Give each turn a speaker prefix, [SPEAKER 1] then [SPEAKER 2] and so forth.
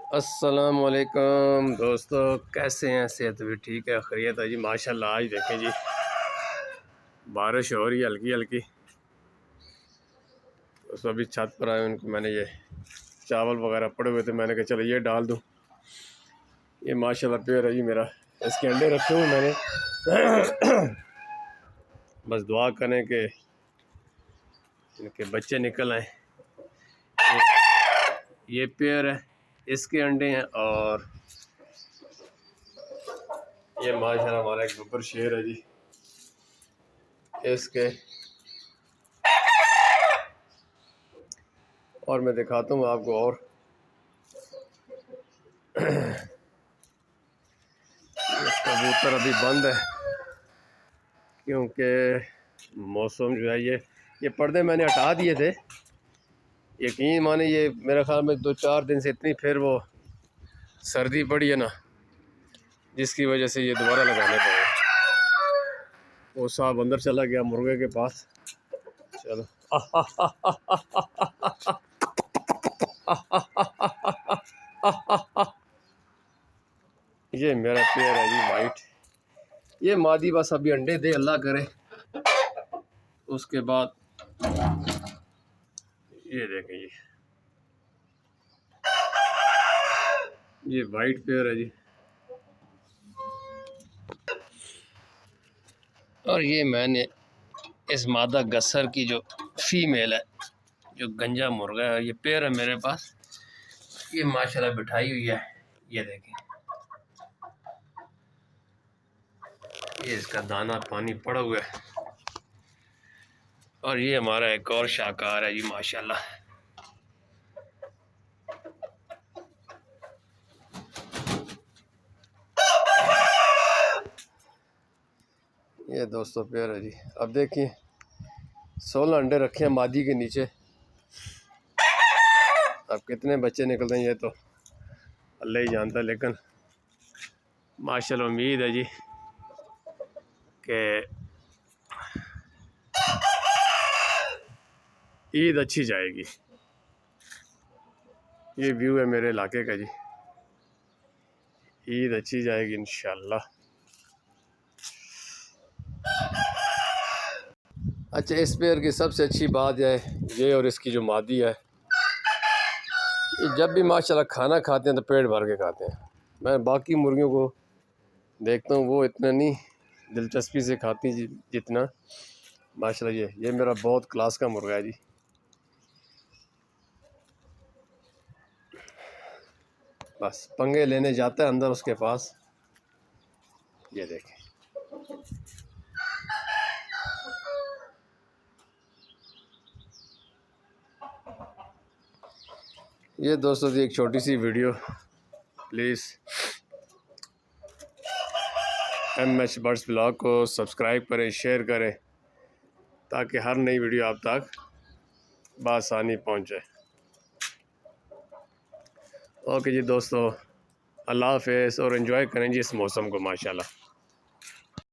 [SPEAKER 1] अस्सलामुअलैकुम दोस्तों, कैसे हैं? सेहत भी ठीक है, खैरियत है जी माशाल्लाह। आज देखें जी, बारिश हो रही है हल्की हल्की। तो सभी छत पर आए, उनको मैंने ये चावल वगैरह पड़े हुए थे, मैंने कहा चलो ये डाल दूं। ये माशाल्लाह पेड़ है जी मेरा, इसके अंडे रखे हुए मैंने। बस दुआ करें कि इनके बच्चे निकल आए। ये पेड़ है, इसके अंडे हैं। और ये माशाल्लाह हमारा एक ऊपर शेर है जी, इसके। और मैं दिखाता हूँ आपको। और कबूतर अभी बंद है क्योंकि मौसम जो है, ये पर्दे मैंने हटा दिए थे। यकीन माने ये मेरे ख्याल में 2-4 दिन से इतनी फिर वो सर्दी पड़ी है ना, जिसकी वजह से ये दोबारा लगाने पड़े। वो साहब अंदर चला गया मुर्गे के पास। चलो ये मेरा पेड़ है जी वाइट। ये मादी बस अभी अंडे दे, अल्लाह करे। उसके बाद ये देखें, ये वाइट पेयर है जी। और ये मैंने इस मादा गसर की जो फीमेल है, जो गंजा मुर्गा है, ये पेयर है मेरे पास। ये माशाल्लाह बिठाई हुई है, ये देखें। ये इसका दाना पानी पड़ा हुआ है। और ये हमारा एक और शाहकार है जी माशाल्लाह। ये दोस्तों पेयर है जी। अब देखिए 16 अंडे रखे हैं मादी के नीचे। अब कितने बच्चे निकलते हैं ये तो अल्लाह ही जानता है, लेकिन माशाल्लाह उम्मीद है जी कि ईद अच्छी जाएगी। ये व्यू है मेरे इलाके का जी, ईद अच्छी जाएगी इंशाल्लाह। अच्छा, इस पेड़ की सबसे अच्छी बात है ये, और इसकी जो मादी है, ये जब भी माशाल्लाह खाना खाते हैं तो पेट भर के खाते हैं। मैं बाकी मुर्गियों को देखता हूँ, वो इतना नहीं दिलचस्पी से खाती जितना माशाल्लाह ये मेरा बहुत क्लास का मुर्गा है जी। बस पंगे लेने जाता है अंदर उसके पास। ये देखें, ये दोस्तों थी एक छोटी सी video. Please MH birds blog को सब्सक्राइब करें, शेयर करें, ताकि हर नई वीडियो आप तक बआसानी पहुँचे। ओके जी दोस्तों, अल्लाह हाफ़िज़। और एंजॉय करें जी इस मौसम को माशाल्लाह।